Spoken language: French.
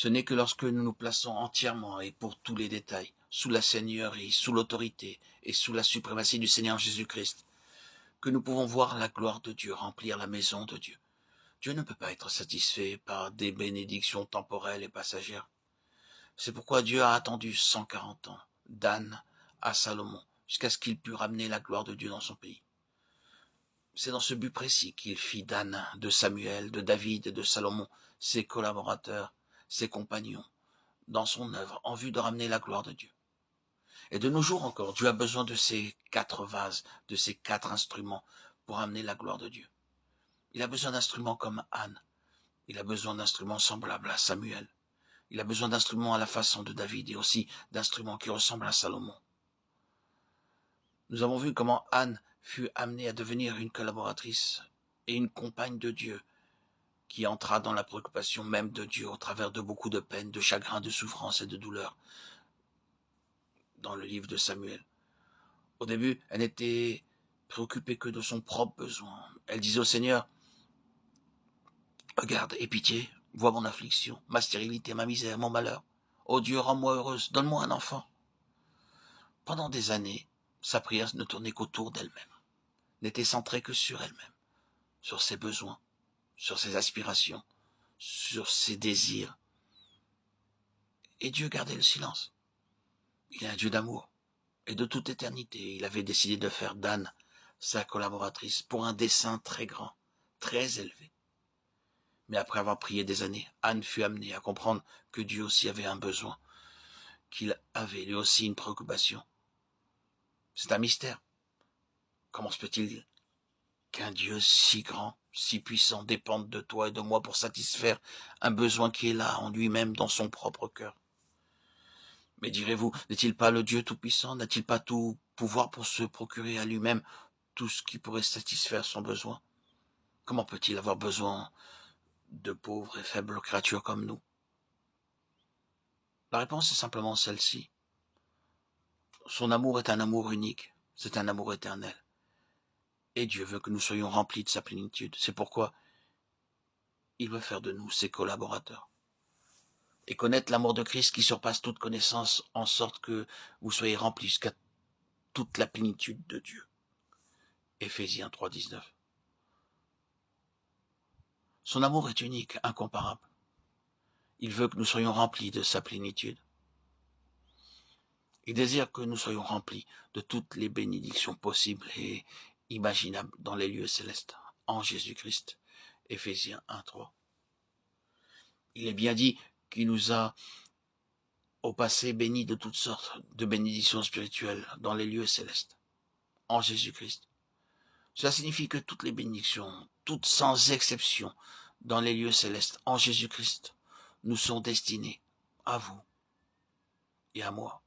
Ce n'est que lorsque nous nous plaçons entièrement et pour tous les détails, sous la seigneurie, sous l'autorité et sous la suprématie du Seigneur Jésus-Christ, que nous pouvons voir la gloire de Dieu remplir la maison de Dieu. Dieu ne peut pas être satisfait par des bénédictions temporelles et passagères. C'est pourquoi Dieu a attendu 140 ans, d'Anne à Salomon, jusqu'à ce qu'il pût ramener la gloire de Dieu dans son pays. C'est dans ce but précis qu'il fit d'Anne, de Samuel, de David et de Salomon, ses collaborateurs, ses compagnons, dans son œuvre, en vue de ramener la gloire de Dieu. Et de nos jours encore, Dieu a besoin de ces 4 vases, de ces 4 instruments pour amener la gloire de Dieu. Il a besoin d'instruments comme Anne. Il a besoin d'instruments semblables à Samuel. Il a besoin d'instruments à la façon de David et aussi d'instruments qui ressemblent à Salomon. Nous avons vu comment Anne fut amenée à devenir une collaboratrice et une compagne de Dieu qui entra dans la préoccupation même de Dieu au travers de beaucoup de peines, de chagrins, de souffrances et de douleurs dans le livre de Samuel. Au début, elle n'était préoccupée que de son propre besoin. Elle disait au Seigneur, « Regarde, aie pitié, vois mon affliction, ma stérilité, ma misère, mon malheur. Oh Dieu, rends-moi heureuse, donne-moi un enfant. » Pendant des années, sa prière ne tournait qu'autour d'elle-même, n'était centrée que sur elle-même, sur ses besoins, sur ses aspirations, sur ses désirs. Et Dieu gardait le silence. Il est un Dieu d'amour. Et de toute éternité, il avait décidé de faire d'Anne sa collaboratrice pour un dessein très grand, très élevé. Mais après avoir prié des années, Anne fut amenée à comprendre que Dieu aussi avait un besoin, qu'il avait lui aussi une préoccupation. C'est un mystère. Comment se peut-il qu'un Dieu si grand, si puissant dépende de toi et de moi pour satisfaire un besoin qui est là en lui-même dans son propre cœur? Mais direz-vous, n'est-il pas le Dieu tout-puissant? N'a-t-il pas tout pouvoir pour se procurer à lui-même tout ce qui pourrait satisfaire son besoin? Comment peut-il avoir besoin de pauvres et faibles créatures comme nous? La réponse est simplement celle-ci. Son amour est un amour unique, c'est un amour éternel. Et Dieu veut que nous soyons remplis de sa plénitude. C'est pourquoi il veut faire de nous ses collaborateurs. Et connaître l'amour de Christ qui surpasse toute connaissance, en sorte que vous soyez remplis jusqu'à toute la plénitude de Dieu. Éphésiens 3, 19. Son amour est unique, incomparable. Il veut que nous soyons remplis de sa plénitude. Il désire que nous soyons remplis de toutes les bénédictions possibles et imaginables dans les lieux célestes, en Jésus-Christ. Éphésiens 1, 3. Il est bien dit qu'il nous a au passé bénis de toutes sortes de bénédictions spirituelles dans les lieux célestes, en Jésus-Christ. Cela signifie que toutes les bénédictions, toutes sans exception, dans les lieux célestes, en Jésus-Christ, nous sont destinées à vous et à moi.